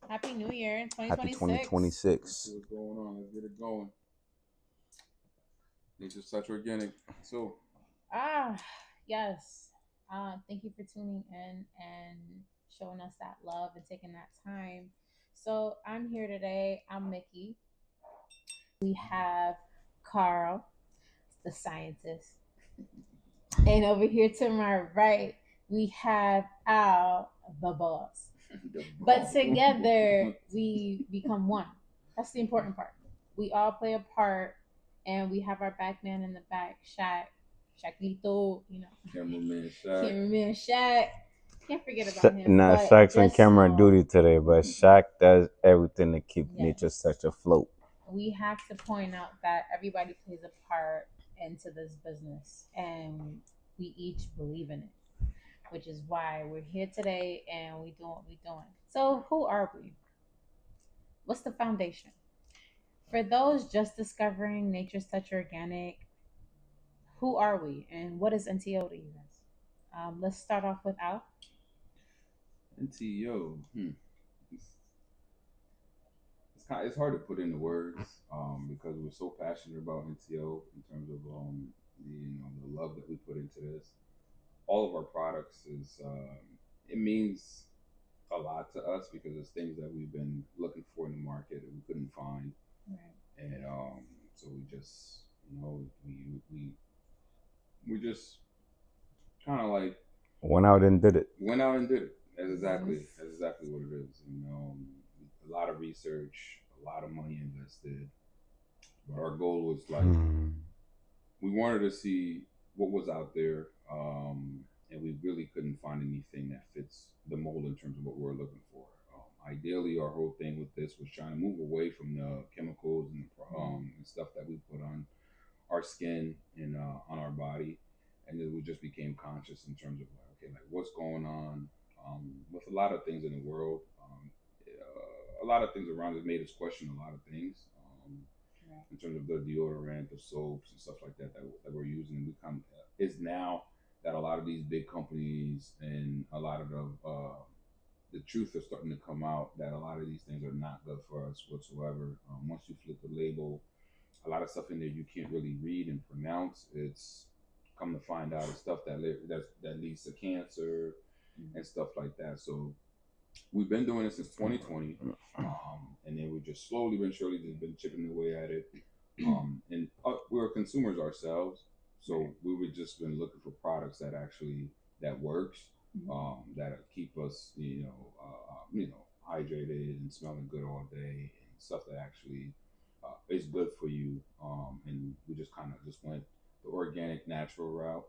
Happy New Year, Happy 2026. 2026. What's going on? Let's get it going. Nature's Touch Organic. So, Ah, yes. Thank you for tuning in and showing us that love and taking that time. So I'm here today. I'm Mickey. We have Carl, the scientist. And over here to my right, we have Al, the boss. But together, we become one. That's the important part. We all play a part, and we have our back man in the back, Shaquito, cameraman Shaq. Can't forget about him. Nah, But Shaq's on just camera know, duty today, but Shaq does everything to keep Nature's yes, Touch afloat. we have to point out that everybody plays a part into this business, and we each believe in it, which is why we're here today and we doing what we're doing. So, who are we? What's the foundation? For those just discovering Nature's Touch Organic, who are we and what is NTO to you guys? Let's start off with Al. NTO. It's hard to put into words because we're so passionate about NTO in terms of the love that we put into this. All of our products is it means a lot to us because it's things that we've been looking for in the market and we couldn't find, Right. and so we just we just kind of like Went out and did it. went out and did it. That's exactly what it is. A lot of research, a lot of money invested, but our goal was like we wanted to see what was out there, and we really couldn't find anything that fits the mold in terms of what we're looking for. Ideally, our whole thing with this was trying to move away from the chemicals and stuff that we put on our skin and on our body, and then we just became conscious in terms of like, okay, like what's going on with a lot of things in the world. A lot of things around us made us question a lot of things in terms of the deodorant, the soaps, and stuff like that we're using. We come is now that a lot of these big companies and a lot of the truth is starting to come out that a lot of these things are not good for us whatsoever. Once you flip the label, a lot of stuff in there you can't really read and pronounce. It's come to find out it's stuff that leads to cancer and stuff like that. So we've been doing it since 2020, and then we just slowly but surely just been chipping away at it. And we're consumers ourselves, so we were just been looking for products that actually that works, that keep us, hydrated and smelling good all day, and stuff that actually is good for you. And we just kind of just went the organic, natural route.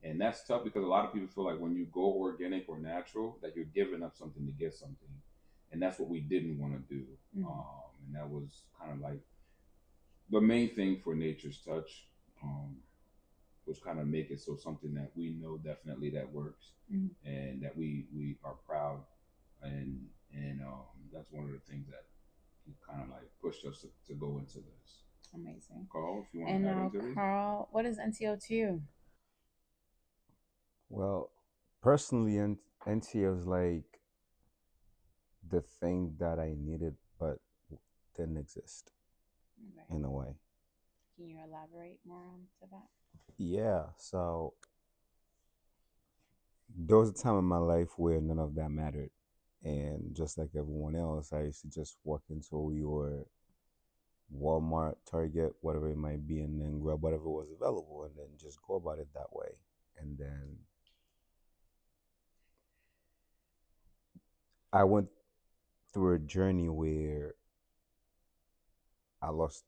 And that's tough because a lot of people feel like when you go organic or natural, that you're giving up something to get something, and that's what we didn't want to do. And that was kind of like the main thing for Nature's Touch, was kind of make it so something that we know definitely that works, and that we are proud, and that's one of the things that kind of like pushed us to go into this. Amazing. Carl, if you want And to add now, into this. Carl, what is NTO to you? Well, personally, NTO is like the thing that I needed but didn't exist Right. in a way. Can you elaborate more on to that? Yeah, so there was a time in my life where none of that mattered. And just like everyone else, I used to just walk into your Walmart, Target, whatever it might be, and then grab whatever was available and then just go about it that way. And then I went through a journey where I lost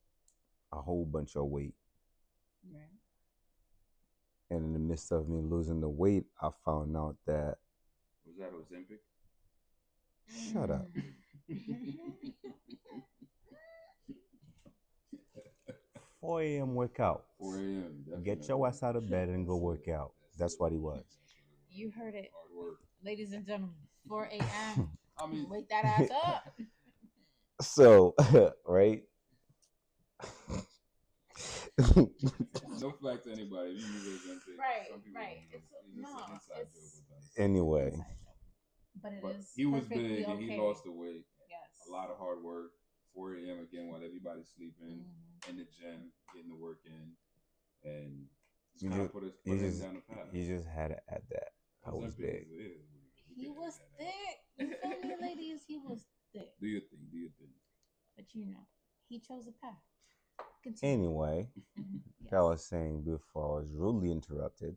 a whole bunch of weight. Right. And in the midst of me losing the weight, I found out that. Was that Ozempic? Shut up. 4 a.m. workout. 4 a.m. Get your ass out of bed and go work out. That's what he was. You heard it, Hard work. ladies and gentlemen. 4 a.m. I mean, Wake that ass up. So, right? no flack to anybody. You use Ozempic. Right, Some people right. don't It's know. It's no, an inside it's joke with us. Anyway, but it But is he was perfectly big and okay. he lost the weight. Yes. a lot of hard work. 4 a.m. again while everybody's sleeping Mm-hmm. in the gym, getting the work in, and just You kind of just, put him down the path. you just had to add that. I was Ozempic big. is we He can was edit that thick. You feel me, ladies? He was thick. Do your thing. Do your thing. But you know, he chose a path. Continue. Anyway, Mm-hmm. like Yes. I was saying before, I was rudely interrupted.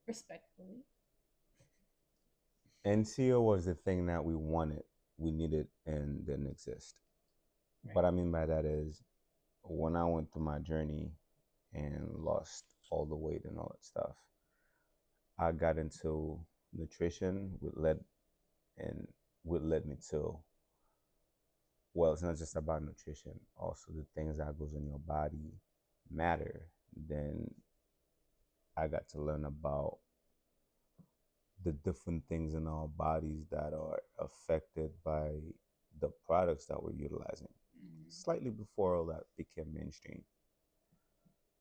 Respectfully. NCO was the thing that we wanted, we needed, and didn't exist. Right. What I mean by that is, when I went through my journey and lost all the weight and all that stuff, I got into nutrition, and what led me to, well, it's not just about nutrition. Also, the things that goes in your body matter. Then I got to learn about the different things in our bodies that are affected by the products that we're utilizing. Mm-hmm. Slightly before all that became mainstream,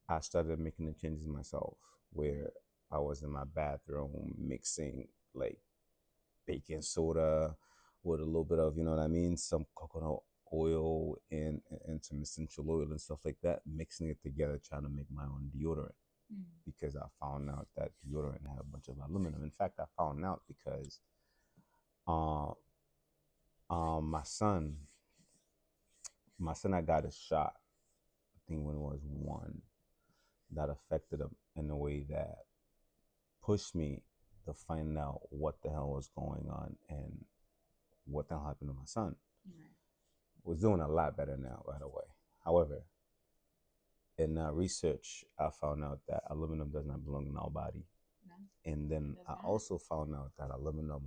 I started making the changes myself, where I was in my bathroom mixing like baking soda with a little bit of, you know what I mean, some coconut oil and some essential oil and stuff like that, mixing it together, trying to make my own deodorant. Mm-hmm. Because I found out that deodorant had a bunch of aluminum. In fact, I found out because uh, my son, had got a shot. I think when he was 1, that affected him in a way that pushed me to find out what the hell was going on and what the hell happened to my son. Right. Was doing a lot better now, by the way. However, in research, I found out that aluminum does not belong in our body. No. And then I also found out that aluminum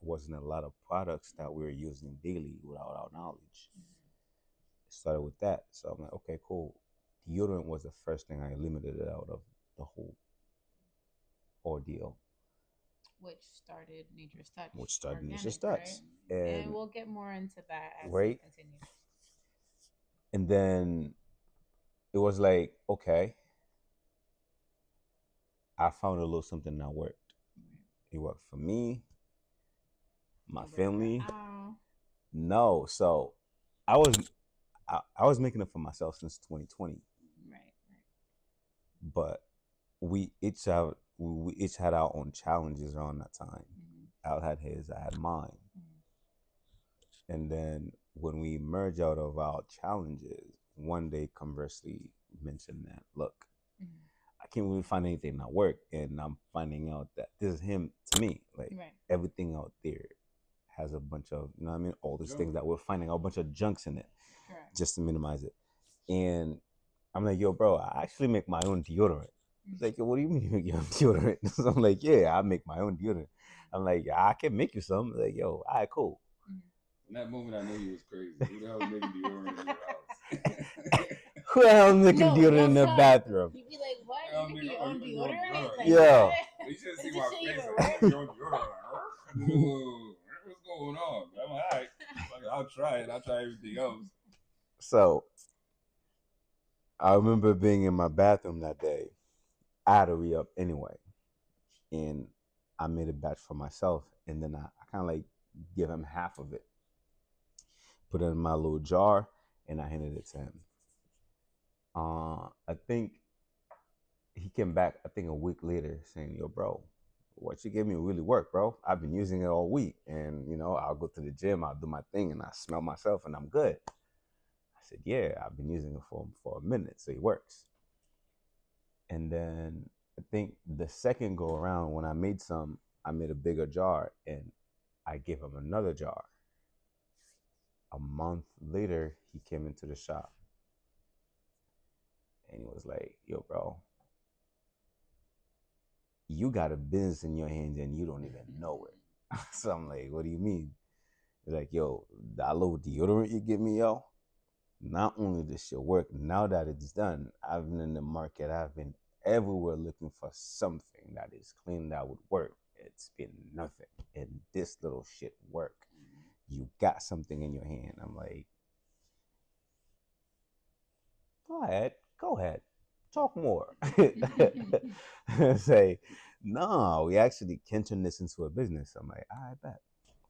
wasn't a lot of products that we were using daily without our knowledge. It started with that. So I'm like, okay, cool. Deodorant was the first thing I eliminated out of the whole ordeal. Which started Nature's Touch. Which started Organic, Nature's Touch. right? And And we'll get more into that as right? we continue. And then it was like, okay, I found a little something that worked. It worked for me, my family. No, so I was I was making it for myself since 2020. Right. But we each had our own challenges around that time. Mm-hmm. Al had his, I had mine. Mm-hmm. And then when we emerged out of our challenges, one day conversely mentioned that, look, mm-hmm. I can't really find anything that work, and I'm finding out that this is him to me. Like everything out there has a bunch of, you know what I mean, all these things that we're finding, a bunch of junks in it, just to minimize it. And I'm like, yo, bro, I actually make my own deodorant. He's like, yo, what do you mean you make your own deodorant? So I'm like, yeah, I make my own deodorant. I'm like, yeah, I can make you some. I'm like, yo, all right, cool. In that moment, I knew he was crazy. Who the hell is making deodorant in your house? Who the hell is making deodorant in their bathroom? You'd be like, what? You make your own deodorant? Like, yeah. You should see my face. I make your own deodorant. What's going on? I'm like, all right, I'll try it. I'll try everything else. So I remember being in my bathroom that day. I had to re-up anyway. And I made a batch for myself. And then I kind of like give him half of it. Put it in my little jar, and I handed it to him. I think he came back, I think a week later, saying, yo, bro, what you gave me really worked, bro. I've been using it all week. And, you know, I'll go to the gym, I'll do my thing, and I smell myself, and I'm good. I said, yeah, I've been using it for a minute, so it works. And then I think the second go around, when I made some, I made a bigger jar, and I gave him another jar. A month later, he came into the shop, and he was like, yo, bro, you got a business in your hands, and you don't even know it. So I'm like, what do you mean? He's like, yo, that little deodorant you give me, yo, not only does shit work, now that it's done, I've been in the market, I've been everywhere looking for something that is clean that would work. It's been nothing. And this little shit work. You got something in your hand. I'm like, go ahead. Talk more. Say, no, we actually can turn this into a business. I'm like, I bet.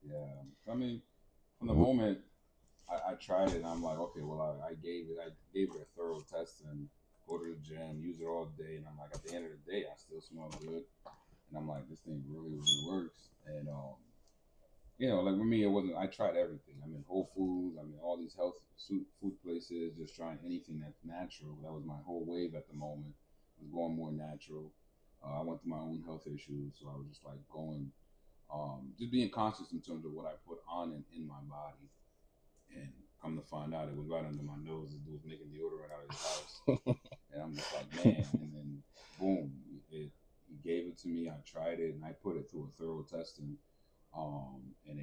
Yeah. I mean, from the moment I tried it and I'm like, okay, well, I gave it a thorough test and go to the gym, use it all day, and I'm like, at the end of the day, I still smell good, and I'm like, this thing really works, and like with me, it wasn't. I tried everything. I'm in Whole Foods. I'm in all these health food places, just trying anything that's natural. That was my whole wave at the moment. Was going more natural. I went through my own health issues, so I was just like going, just being conscious in terms of what I put on in my body. And come to find out, it was right under my nose. This dude was making deodorant out of his house, and I'm just like, man. And then, boom, he gave it to me. I tried it, and I put it through a thorough testing, and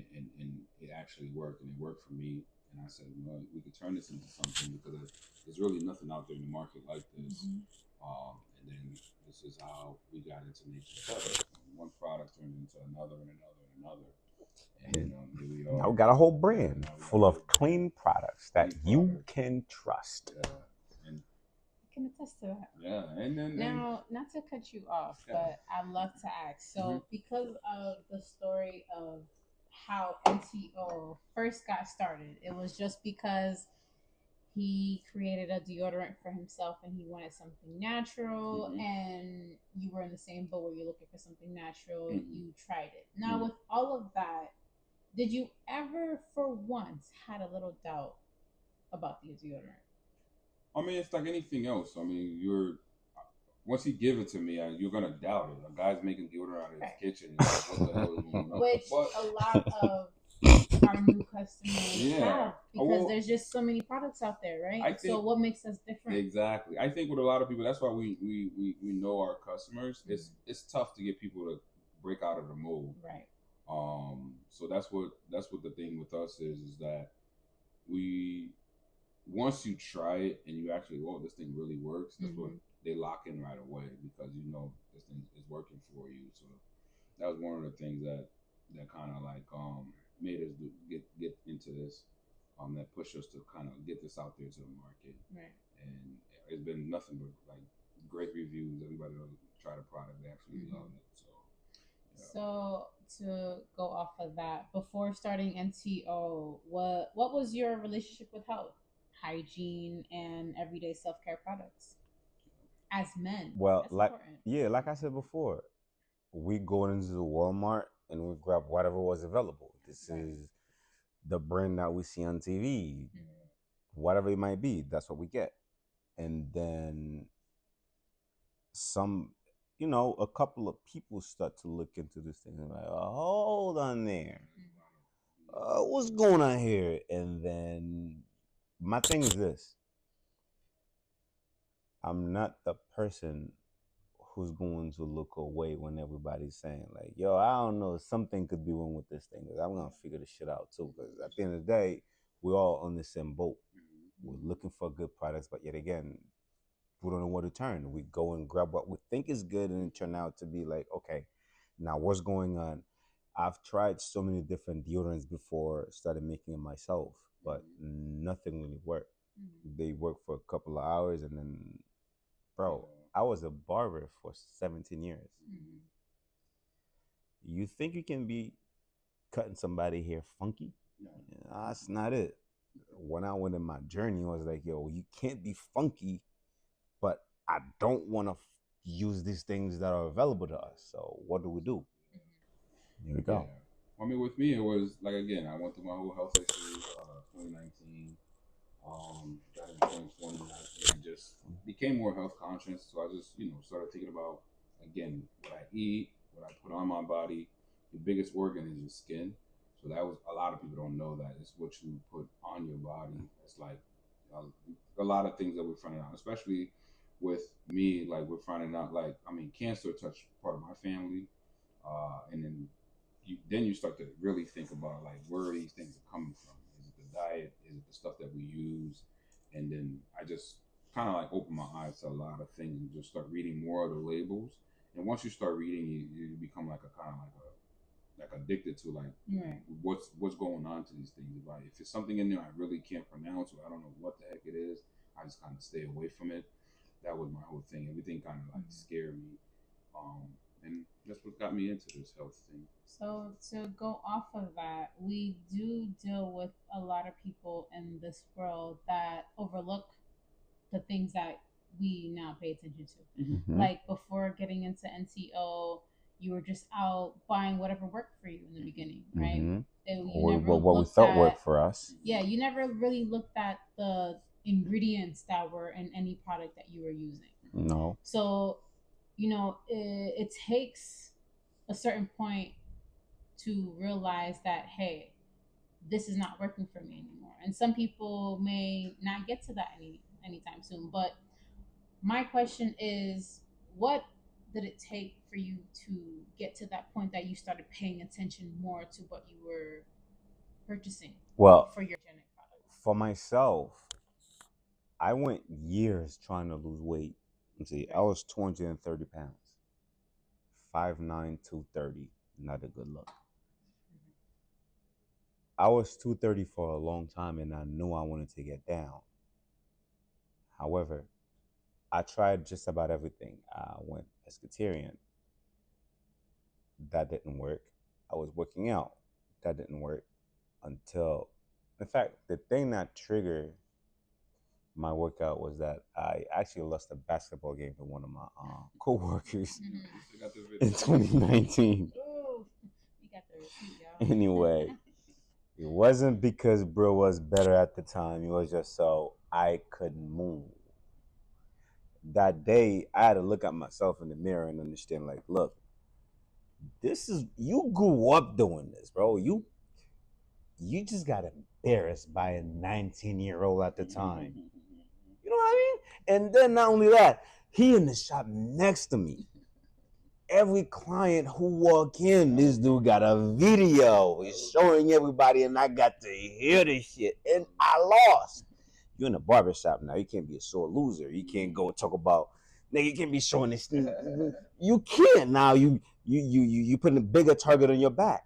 it actually worked, and it worked for me. And I said, well, we could turn this into something because there's really nothing out there in the market like this. Mm-hmm. And then this is how we got into Nature's Health. One product turned into another and another and another. And And here we now we are. got a whole Yeah, brand now we got full a of whole brand, clean products that clean you product. can trust. Yeah, and I can attest to that. yeah, and then Now, not to cut you off, yeah. but I'd love to ask. Mm-hmm. So, because of the story of how NTO first got started, it was just because he created a deodorant for himself and he wanted something natural, Mm-hmm. and you were in the same boat where you're looking for something natural. Mm-hmm. You tried it. Now, Mm-hmm. with all of that, did you ever, for once, had a little doubt about the deodorant? I mean, it's like anything else. I mean, you're once he give it to me, you're gonna doubt it. A guy's making deodorant out of his Right. kitchen. You're like, what the hell is going on? Which But a lot of our new customers yeah, have, because well, there's just so many products out there, right? I So think what makes us different? exactly. I think with a lot of people, that's why we know our customers. Mhm. It's tough to get people to break out of the mold. Right. So that's what the thing with us is that we once you try it and you actually, oh, this thing really works. That's what Mhm. they lock in right away because you know this thing is working for you. So that was one of the things that kind of like made us get into this. That pushed us to kind of get this out there to the market. Right. And it's been nothing but like great reviews. Everybody that tried the product, they actually Mhm. love it. So yeah. So to go off of that, before starting NTO, what was your relationship with health, hygiene, and everyday self care products as men? Well, That's important. like I said before, we go into the Walmart and we grab whatever was available. This Right. is the brand that we see on TV, Mhm. whatever it might be. That's what we get. And then some, a couple of people start to look into this thing and like, oh, hold on there. What's going on here? And then my thing is this: I'm not the person who's going to look away when everybody's saying like, "Yo, I don't know, something could be wrong with this thing." Because I'm gonna figure this shit out too. Because at the end of the day, we're all on the same boat. We're looking for good products, but yet again, we don't know where to turn. We go and grab what we think is good, and it turn out to be like, okay, now what's going on? I've tried so many different deodorants before, started making it myself, but nothing really worked. Mhm. They work for a couple of hours, and then, bro, Yeah. I was a barber for 17 years. Mhm. You think you can be cutting somebody hair funky? No. That's not it. When I went in my journey, I was like, yo, you can't be funky, but I don't want to use these things that are available to us. So what do we do? Here we Yeah. go. I mean, with me, it was like again, I went through my whole health issues, 2019. Got in 2020, and just became more health conscious. So I just, started thinking about again what I eat, what I put on my body. The biggest organ is your skin. So that was a lot of people don't know that it's what you put on your body. It's like a lot of things that we're finding out, especially with me. Like we're finding out, like I mean, cancer touched part of my family, and then you start to really think about like where these things are coming from. Is it the diet? Is it the stuff that we use? And then I just kind of like open my eyes to a lot of things and just start reading more of the labels. And once you start reading, you become like a kind of like addicted to like Right. what's going on to these things. If it's something in there I really can't pronounce or I don't know what the heck it is, I just kind of stay away from it. That was my whole thing. Everything kind of like scared me. Um, And that's what got me into this health thing. So to go off of that, we do deal with a lot of people in this world that overlook the things that we now pay attention to. Mm-hmm. Like before getting into NTO, you were just out buying whatever worked for you in the beginning, right? Mm-hmm. You never What we looked thought at, worked for us. yeah, you never really looked at the ingredients that were in any product that you were using. No. So, it takes a certain point to realize that, hey, this is not working for me anymore. And some people may not get to that anytime soon. But my question is, what did it take for you to get to that point that you started paying attention more to what you were purchasing Well, for your genic products? for myself, I went years trying to lose weight. See, I was 230 pounds, 5'9", 230. Not a good look. I was 230 for a long time, and I knew I wanted to get down. However, I tried just about everything. I went pescatarian. That didn't work. I was working out. That didn't work until, in fact, the thing that triggered my workout was that I actually lost a basketball game to one of my co-workers in 2019. Ooh, you got the receipt, y'all. Anyway, it wasn't because bro was better at the time. It was just so I couldn't move. That day, I had to look at myself in the mirror and understand, like, look, this is you grew up doing this, bro. You just got embarrassed by a 19-year-old at the time. You know what I mean? And then not only that, he in the shop next to me. Every client who walk in, this dude got a video. He's showing everybody, and I got to hear this shit. And I lost. You're in a barbershop now. You can't be a sore loser. You can't go talk about, nigga, you can't be showing this. You can't now. You putting a bigger target on your back.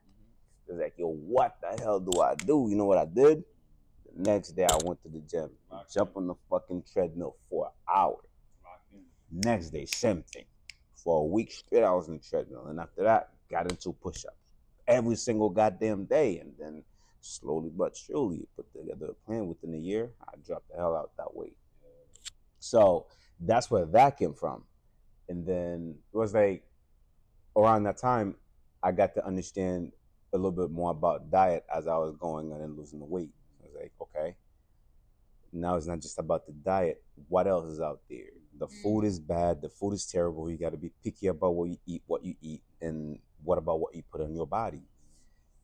It's like, yo, what the hell do I do? You know what I did? The next day I went to the gym, jump on the fucking treadmill for an hour. Next day, same thing. For a week straight, I was in the treadmill, and after that, got into push-ups every single goddamn day, and then slowly but surely put together a plan. Within a year, I dropped the hell out that weight. So that's where that came from, and then it was like around that time, I got to understand a little bit more about diet as I was going on and losing the weight. I was like, okay, now it's not just about the diet. What else is out there? The food is bad. The food is terrible. You got to be picky about what you eat, and what about what you put on your body.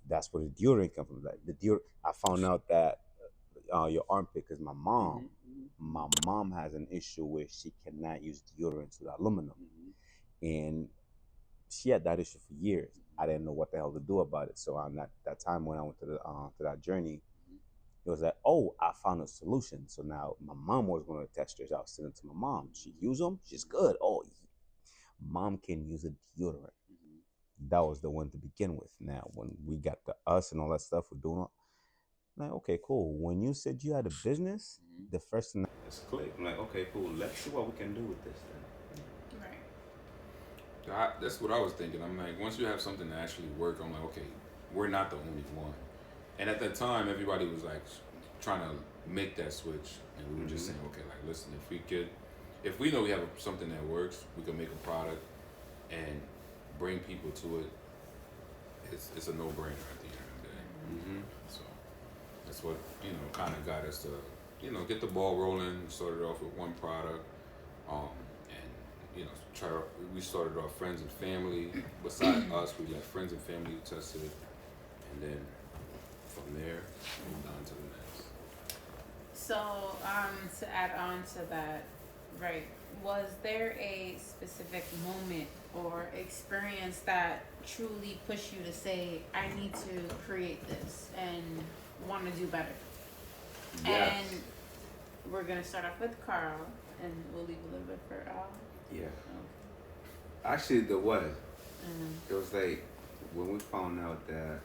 That's where the deodorant comes from. Like the deodorant, I found out that your armpit, because my mom has an issue where she cannot use deodorant with aluminum, and she had that issue for years. I didn't know what the hell to do about it. So on that time when I went to that journey, it was like, oh, I found a solution. So now my mom was going to test it. I was sending it to my mom. She use them. She's good. Oh, mom can use a deodorant. That was the one to begin with. Now, when we got the us and all that stuff, we're doing like, okay, cool. When you said you had a business, the first thing that's clicked. I'm like, okay, cool. Let's see what we can do with this then. Right. That's what I was thinking. I'm like, once you have something to actually work, I'm like, okay, we're not the only one. And at that time, everybody was like trying to make that switch, and we were just saying, okay, like, listen, if we know we have something that works, we can make a product and bring people to it. It's a no-brainer at the end of the day. So that's what kind of got us to get the ball rolling. Started off with one product, and we started off friends and family. Besides us, we let friends and family test it, and then from there, moved on to the next. So, to add on to that, right, was there a specific moment or experience that truly pushed you to say, I need to create this and want to do better? Yes. And we're going to start off with Carl, and we'll leave a little bit for Al. Yeah. Okay. Actually, there was. It was like when we found out that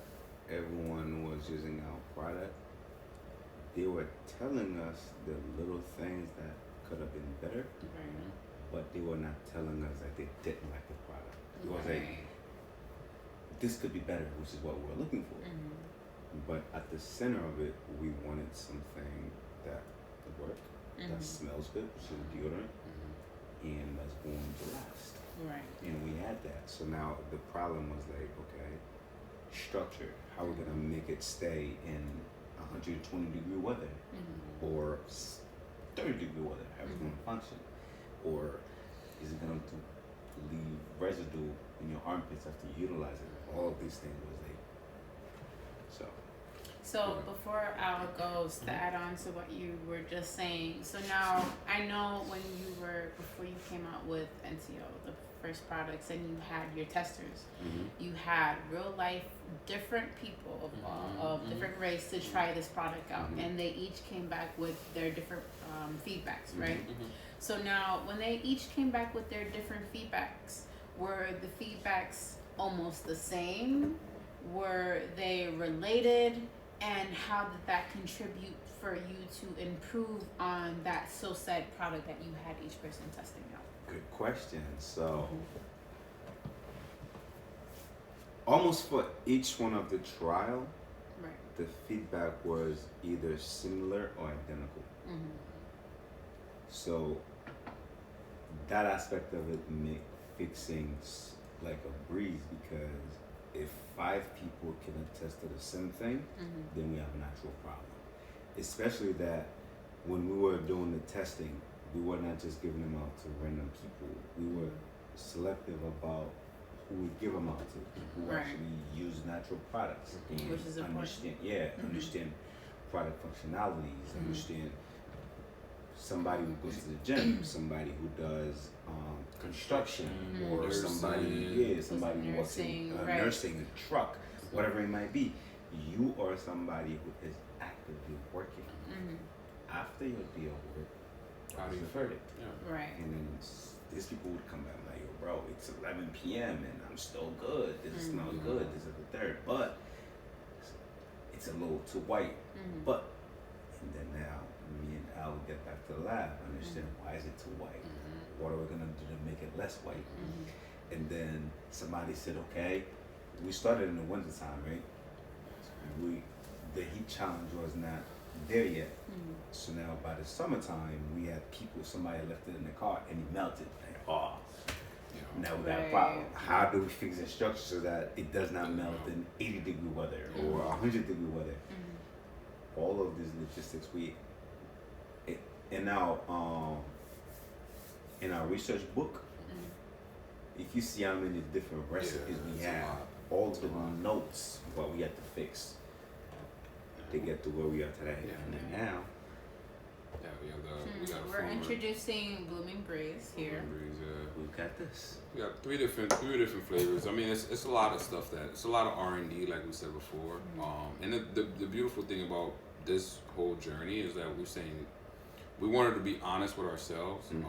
everyone was using our product, they were telling us the little things that could have been better, but they were not telling us that they didn't like the product. It was like, this could be better, which is what we were looking for. But at the center of it, we wanted something that worked, that smells good, which is deodorant, and that's going to last. Right. And we had that. So now the problem was like, okay, structure. How are we gonna make it stay in 120-degree weather, or 30-degree weather? How is it gonna function? Or is it going to leave residue in your armpits after you utilize it? All of these things was like, so. So before Al goes to add on to what you were just saying, so now I know before you came out with NCO, the first products, and you had your testers, you had real life different people of different race to try this product out, and they each came back with their different feedbacks, right? So now when they each came back with their different feedbacks, were the feedbacks almost the same? Were they related? And how did that contribute for you to improve on that said product that you had each person testing out? Good question. So, almost for each one of the trial, the feedback was either similar or identical. So, that aspect of it made fixing like a breeze, because if 5 people can attest to the same thing, then we have an actual problem. Especially that when we were doing the testing, we were not just giving them out to random people. We were selective about who we give them out to, who actually use natural products, and which is understand, understand product functionalities, understand somebody who goes to the gym, somebody who does construction, or somebody who works in nursing, a truck, whatever it might be. You are somebody who is actively working. After your day of work, how do you verdict? Right. And then these people would come back like, yo, bro, it's 11 p.m. and I'm still good. This smells good. This is the third, but it's a little too white. But and then now me and Al will get back to the lab, understand why is it too white? What are we gonna do to make it less white? And then somebody said, okay, we started in the winter time, right? The heat challenge was not there yet. So now by the summertime, we had somebody left it in the car and it melted. Like, now we got a problem. How do we fix the structure so that it does not melt in 80-degree weather or 100-degree weather? All of these logistics, in our research book, if you see how many different recipes we have, all the notes what we had to fix to get to where we are today. And then now, we're introducing Blooming Breeze here. We've got this. We got three different flavors. I mean, it's a lot of stuff it's a lot of R&D, like we said before. And the beautiful thing about this whole journey is that we're saying we wanted to be honest with ourselves. And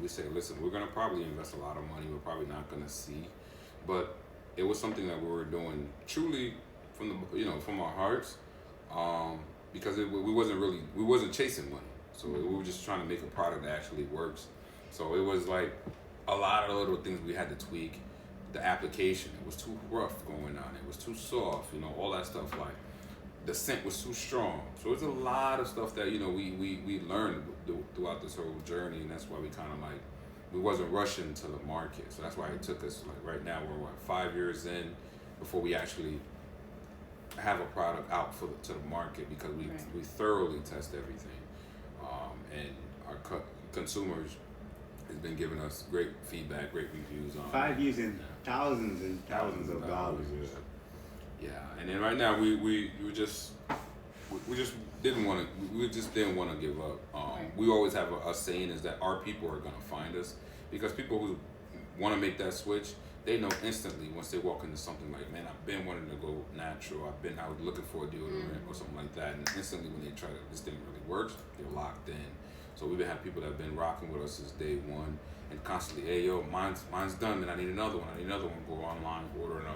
we say, listen, we're gonna probably invest a lot of money. We're probably not gonna see, but it was something that we were doing truly from our hearts, because we wasn't chasing money. So we were just trying to make a product that actually works. So it was like a lot of little things we had to tweak. The application, it was too rough going on. It was too soft, all that stuff. Like the scent was too strong. So it's a lot of stuff that we learned throughout this whole journey, and that's why we wasn't rushing to the market. So that's why it took us, like right now we're 5 years in before we actually have a product out to the market, because we thoroughly test everything, and our consumers has been giving us great feedback, great reviews on 5 years and thousands of dollars. Yeah, and then right now we just didn't want to give up. We always have a saying is that our people are gonna find us, because people who want to make that switch, they know instantly once they walk into something like, man, I've been wanting to go natural. I was looking for a deodorant or something like that, and instantly when they try this thing really works, they're locked in. So we've had people that have been rocking with us since day one, and constantly, hey yo, mine's done, and I need another one. Go online, order another one.